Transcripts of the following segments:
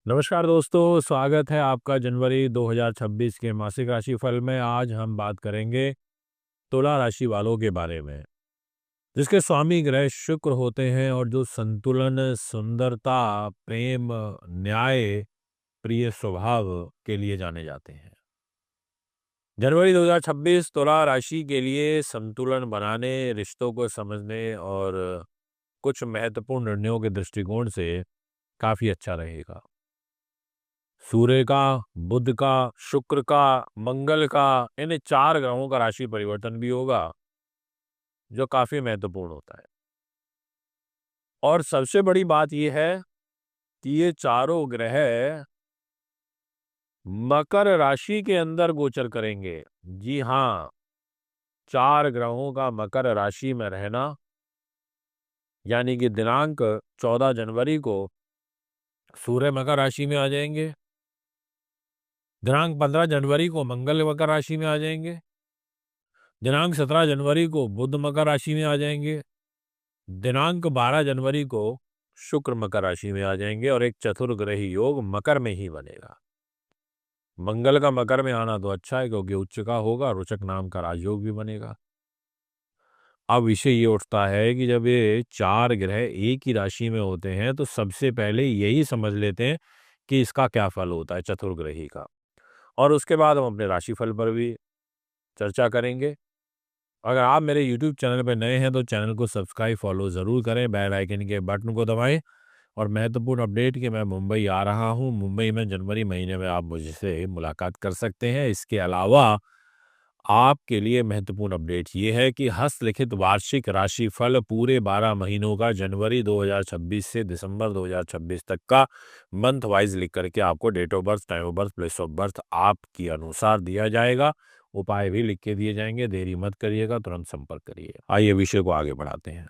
नमस्कार दोस्तों, स्वागत है आपका जनवरी 2026 के मासिक राशि फल में। आज हम बात करेंगे तुला राशि वालों के बारे में, जिसके स्वामी ग्रह शुक्र होते हैं और जो संतुलन, सुंदरता, प्रेम, न्याय, प्रिय स्वभाव के लिए जाने जाते हैं। जनवरी 2026 तुला राशि के लिए संतुलन बनाने, रिश्तों को समझने और कुछ महत्वपूर्ण निर्णयों के दृष्टिकोण से काफी अच्छा रहेगा। सूर्य का, बुध का, शुक्र का, मंगल का, इन चार ग्रहों का राशि परिवर्तन भी होगा, जो काफी महत्वपूर्ण होता है। और सबसे बड़ी बात यह है कि ये चारों ग्रह मकर राशि के अंदर गोचर करेंगे। जी हाँ, चार ग्रहों का मकर राशि में रहना, यानी कि दिनांक 14 जनवरी को सूर्य मकर राशि में आ जाएंगे, दिनांक 15 जनवरी को मंगल मकर राशि में आ जाएंगे, दिनांक 17 जनवरी को बुध मकर राशि में आ जाएंगे, दिनांक 12 जनवरी को शुक्र मकर राशि में आ जाएंगे और एक चतुर्ग्रही योग मकर में ही बनेगा। मंगल का मकर में आना तो अच्छा है, क्योंकि उच्च का होगा, रोचक नाम का राजयोग भी बनेगा। अब विषय ये उठता है कि जब ये चार ग्रह एक ही राशि में होते हैं तो सबसे पहले यही समझ लेते हैं कि इसका क्या फल होता है चतुर्ग्रही का, और उसके बाद हम अपने राशिफल पर भी चर्चा करेंगे। अगर आप मेरे YouTube चैनल पर नए हैं तो चैनल को सब्सक्राइब फॉलो ज़रूर करें, बेल आइकन के बटन को दबाएं। और महत्वपूर्ण अपडेट कि मैं मुंबई आ रहा हूं, मुंबई में जनवरी महीने में आप मुझसे मुलाकात कर सकते हैं। इसके अलावा आपके लिए महत्वपूर्ण अपडेट ये है कि हस्तलिखित वार्षिक राशिफल पूरे 12 महीनों का, जनवरी 2026 से दिसंबर 2026 तक का, मंथ वाइज लिख करके आपको date of birth, time of birth, place of birth आपके अनुसार दिया जाएगा। उपाय भी लिख के दिए जाएंगे। देरी मत करिएगा, तुरंत संपर्क करिए। आइए विषय को आगे बढ़ाते हैं।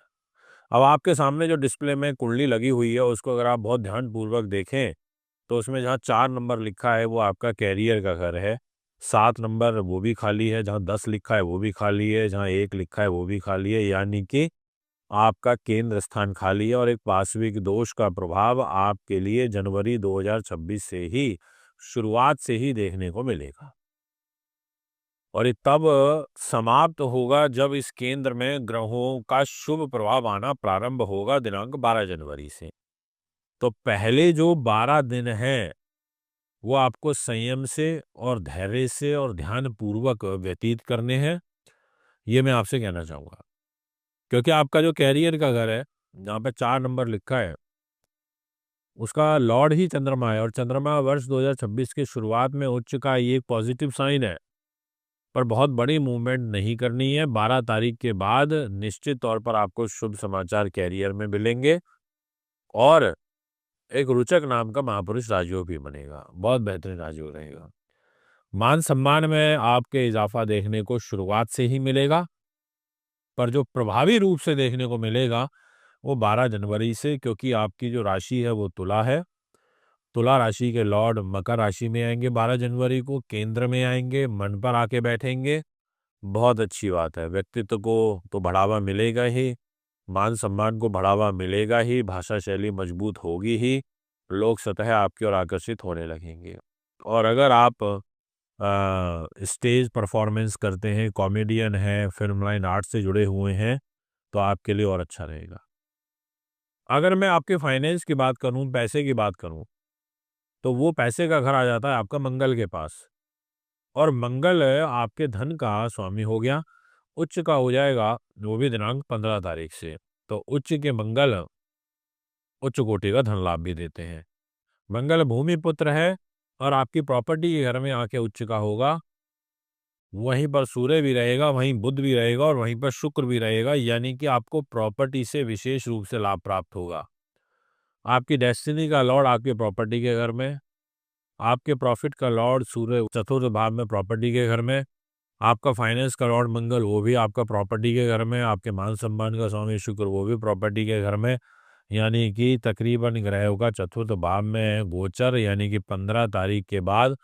अब आपके सामने जो डिस्प्ले में कुंडली लगी हुई है, उसको अगर आप बहुत ध्यानपूर्वक देखें तो उसमें जहाँ 4 नंबर लिखा है वो आपका कैरियर का घर है, 7 नंबर वो भी खाली है, जहाँ 10 लिखा है वो भी खाली है, जहाँ 1 लिखा है वो भी खाली है, यानी कि आपका केंद्र स्थान खाली है। और एक पार्श्विक दोष का प्रभाव आपके लिए जनवरी 2026 से ही, शुरुआत से ही देखने को मिलेगा। और ये तब समाप्त होगा जब इस केंद्र में ग्रहों का शुभ प्रभाव आना प्रारंभ होगा, दिनांक 12 जनवरी से। तो पहले जो 12 दिन हैं वो आपको संयम से और धैर्य से और ध्यान पूर्वक व्यतीत करने हैं, ये मैं आपसे कहना चाहूंगा। क्योंकि आपका जो कैरियर का घर है, जहाँ पे 4 नंबर लिखा है, उसका लॉर्ड ही चंद्रमा है। और चंद्रमा वर्ष 2026 की शुरुआत में उच्च का ये एक पॉजिटिव साइन है, पर बहुत बड़ी मूवमेंट नहीं करनी है। 12 तारीख के बाद निश्चित तौर पर आपको शुभ समाचार कैरियर में मिलेंगे और एक रुचक नाम का महापुरुष राजयोग भी बनेगा। बहुत बेहतरीन राजयोग रहेगा। मान सम्मान में आपके इजाफा देखने को शुरुआत से ही मिलेगा, पर जो प्रभावी रूप से देखने को मिलेगा वो 12 जनवरी से, क्योंकि आपकी जो राशि है वो तुला है। तुला राशि के लॉर्ड मकर राशि में आएंगे 12 जनवरी को, केंद्र में आएंगे, मन पर आके बैठेंगे। बहुत अच्छी बात है। व्यक्तित्व को तो बढ़ावा मिलेगा ही, मान सम्मान को बढ़ावा मिलेगा ही, भाषा शैली मजबूत होगी ही, लोग सतह आपकी ओर आकर्षित होने लगेंगे। और अगर आप स्टेज परफॉर्मेंस करते हैं, कॉमेडियन हैं, फिल्म लाइन आर्ट से जुड़े हुए हैं, तो आपके लिए और अच्छा रहेगा। अगर मैं आपके फाइनेंस की बात करूं, पैसे की बात करूं, तो वो पैसे का घर आ जाता है आपका मंगल के पास। और मंगल आपके धन का स्वामी हो गया, उच्च का हो जाएगा, वो भी दिनांक 15 तारीख से। तो उच्च के मंगल उच्च कोटि का धन लाभ भी देते हैं। मंगल भूमि पुत्र है और आपकी प्रॉपर्टी के घर में आके उच्च का होगा। वहीं पर सूर्य भी रहेगा, वहीं बुध भी रहेगा और वहीं पर शुक्र भी रहेगा, यानी कि आपको प्रॉपर्टी से विशेष रूप से लाभ प्राप्त होगा। आपकी डेस्टिनी का लॉर्ड आपकी प्रॉपर्टी के घर में, आपके प्रॉफिट का लॉर्ड सूर्य चतुर्थ भाव में प्रॉपर्टी के घर में, आपका फाइनेंस का लॉर्ड मंगल वो भी आपका प्रॉपर्टी के घर में, आपके मान सम्मान का स्वामी शुक्र वो भी प्रॉपर्टी के घर में, यानी कि तकरीबन ग्रहों का चतुर्थ भाव में गोचर, यानी कि 15 तारीख के बाद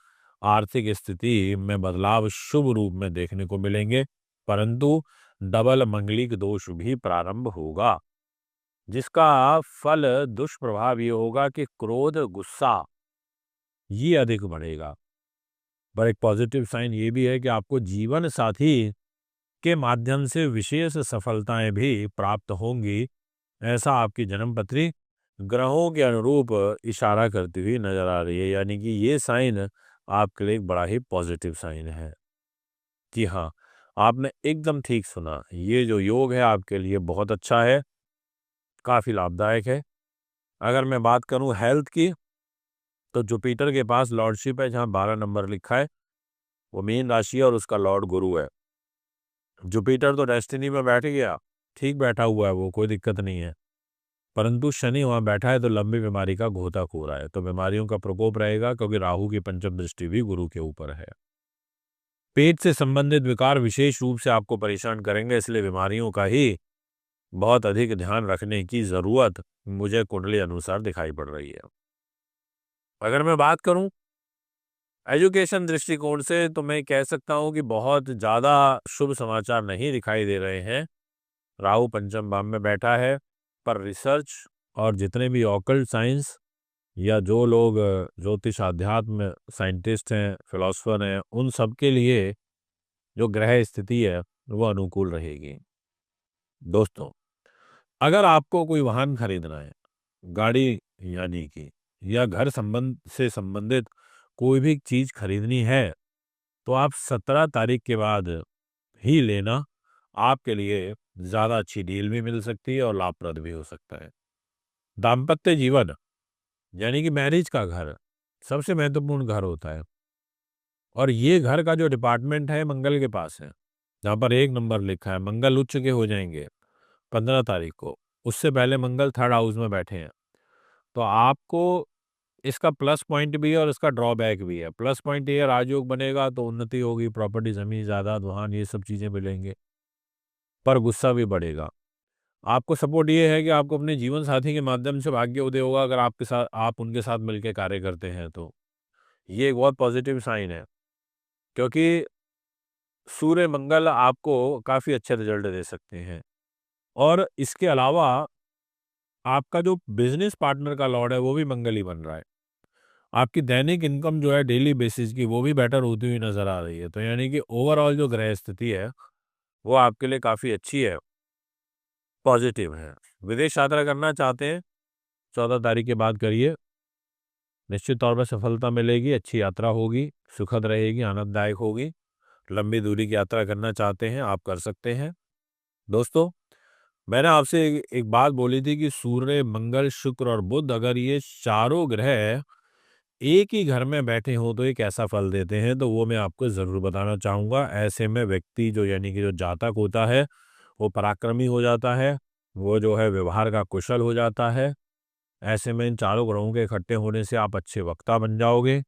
आर्थिक स्थिति में बदलाव शुभ रूप में देखने को मिलेंगे। परंतु डबल मंगलिक दोष भी प्रारंभ होगा, जिसका फल दुष्प्रभाव ये होगा कि क्रोध, गुस्सा ये अधिक बढ़ेगा। पर एक पॉजिटिव साइन ये भी है कि आपको जीवन साथी के माध्यम से विशेष सफलताएं भी प्राप्त होंगी, ऐसा आपकी जन्मपत्री ग्रहों के अनुरूप इशारा करती हुई नजर आ रही है। यानी कि ये साइन आपके लिए एक बड़ा ही पॉजिटिव साइन है। जी हाँ, आपने एकदम ठीक सुना। ये जो योग है आपके लिए बहुत अच्छा है, काफी लाभदायक है। अगर मैं बात करूं हेल्थ की, तो जुपिटर के पास लॉर्डशिप है जहां 12 नंबर लिखा है, वो मीन राशि है और उसका लॉर्ड गुरु है। जुपिटर तो डेस्टिनी में बैठ गया, ठीक बैठा हुआ है, वो कोई दिक्कत नहीं है। परंतु शनि वहां बैठा है तो लंबी बीमारी का घोता-खूरा है, तो बीमारियों का प्रकोप रहेगा, क्योंकि राहु की पंचम दृष्टि भी गुरु के ऊपर है। पेट से संबंधित विकार विशेष रूप से आपको परेशान करेंगे, इसलिए बीमारियों का ही बहुत अधिक ध्यान रखने की जरूरत मुझे कुंडली अनुसार दिखाई पड़ रही है। अगर मैं बात करूं एजुकेशन दृष्टिकोण से, तो मैं कह सकता हूं कि बहुत ज़्यादा शुभ समाचार नहीं दिखाई दे रहे हैं। राहु पंचम भाव में बैठा है, पर रिसर्च और जितने भी ऑकल्ट साइंस या जो लोग ज्योतिष आध्यात्म साइंटिस्ट हैं, फिलोसफर हैं, उन सब के लिए जो ग्रह स्थिति है वो अनुकूल रहेगी। दोस्तों, अगर आपको कोई वाहन खरीदना है, गाड़ी यानी कि, या घर से संबंधित कोई भी चीज खरीदनी है, तो आप 17 तारीख के बाद ही लेना। आपके लिए ज्यादा अच्छी डील भी मिल सकती है और लाभप्रद भी हो सकता है। दाम्पत्य जीवन यानी कि मैरिज का घर सबसे महत्वपूर्ण घर होता है, और ये घर का जो डिपार्टमेंट है मंगल के पास है, जहाँ पर 1 नंबर लिखा है। मंगल उच्च के हो जाएंगे 15 तारीख को, उससे पहले मंगल 3rd हाउस में बैठे हैं। तो आपको इसका प्लस पॉइंट भी है और इसका ड्रॉबैक भी है। प्लस पॉइंट ये, राजयोग बनेगा तो उन्नति होगी, प्रॉपर्टी, जमीन जायदाद, वाहन, ये सब चीजें मिलेंगे, पर गुस्सा भी बढ़ेगा। आपको सपोर्ट ये है कि आपको अपने जीवन साथी के माध्यम से भाग्य उदय होगा, अगर आप उनके साथ मिलकर कार्य करते हैं तो। ये एक बहुत पॉजिटिव साइन है, क्योंकि सूर्य मंगल आपको काफी अच्छे रिजल्ट दे सकते हैं। और इसके अलावा आपका जो बिजनेस पार्टनर का लॉर्ड है वो भी मंगल ही बन रहा है। आपकी दैनिक इनकम जो है डेली बेसिस की, वो भी बेटर होती हुई नजर आ रही है। तो यानी कि ओवरऑल जो ग्रह स्थिति है वो आपके लिए काफी अच्छी है, पॉजिटिव है। विदेश यात्रा करना चाहते हैं, 14 तारीख के बाद करिए, निश्चित तौर पर सफलता मिलेगी, अच्छी यात्रा होगी, सुखद रहेगी, आनंददायक होगी। लंबी दूरी की यात्रा करना चाहते हैं आप कर सकते हैं। दोस्तों, मैंने आपसे एक बात बोली थी कि सूर्य, मंगल, शुक्र और बुध, अगर ये चारों ग्रह एक ही घर में बैठे हो तो ये कैसा फल देते हैं, तो वो मैं आपको जरूर बताना चाहूंगा। ऐसे में व्यक्ति जो यानी कि जो जातक होता है वो पराक्रमी हो जाता है, वो जो है व्यवहार का कुशल हो जाता है। ऐसे में इन चारों ग्रहों के इकट्ठे होने से आप अच्छे वक्ता बन जाओगे,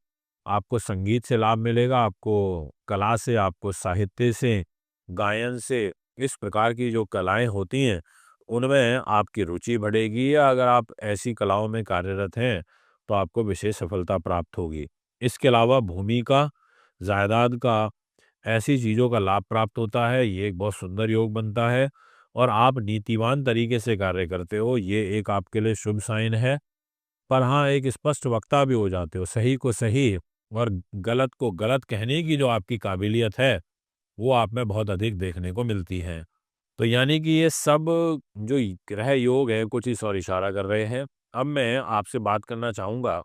आपको संगीत से लाभ मिलेगा, आपको कला से, आपको साहित्य से, गायन से, इस प्रकार की जो कलाएं होती हैं उनमें आपकी रुचि बढ़ेगी, या अगर आप ऐसी कलाओं में कार्यरत हैं तो आपको विशेष सफलता प्राप्त होगी। इसके अलावा भूमि का, जायदाद का, ऐसी चीज़ों का लाभ प्राप्त होता है। ये एक बहुत सुंदर योग बनता है, और आप नीतिवान तरीके से कार्य करते हो, ये एक आपके लिए शुभ साइन है। पर हाँ, एक स्पष्ट वक्ता भी हो जाते हो, सही को सही और गलत को गलत कहने की जो आपकी काबिलियत है वो आप में बहुत अधिक देखने को मिलती है। तो यानी कि ये सब जो ग्रह योग है कुछ इस और इशारा कर रहे हैं। अब मैं आपसे बात करना चाहूंगा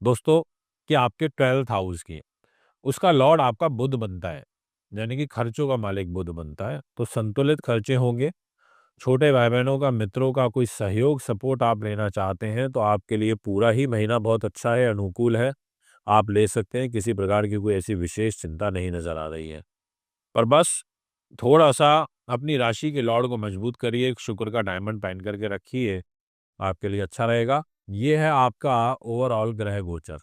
दोस्तों कि आपके 12th हाउस की, उसका लॉर्ड आपका बुध बनता है, यानी कि खर्चों का मालिक बुध बनता है। तो संतुलित खर्चे होंगे। छोटे भाई बहनों का, मित्रों का कोई सहयोग, सपोर्ट आप लेना चाहते हैं तो आपके लिए पूरा ही महीना बहुत अच्छा है, अनुकूल है, आप ले सकते हैं। किसी प्रकार की कोई ऐसी विशेष चिंता नहीं नजर आ रही है। पर बस थोड़ा सा अपनी राशि के लॉर्ड को मजबूत करिए, शुक्र का डायमंड पहन करके रखिए, आपके लिए अच्छा रहेगा। ये है आपका ओवरऑल ग्रह गोचर।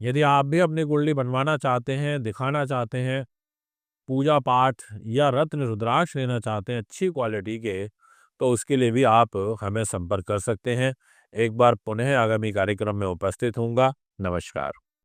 यदि आप भी अपनी कुंडली बनवाना चाहते हैं, दिखाना चाहते हैं, पूजा पाठ या रत्न रुद्राक्ष लेना चाहते हैं अच्छी क्वालिटी के, तो उसके लिए भी आप हमें संपर्क कर सकते हैं। एक बार पुनः आगामी कार्यक्रम में उपस्थित होऊंगा। नमस्कार।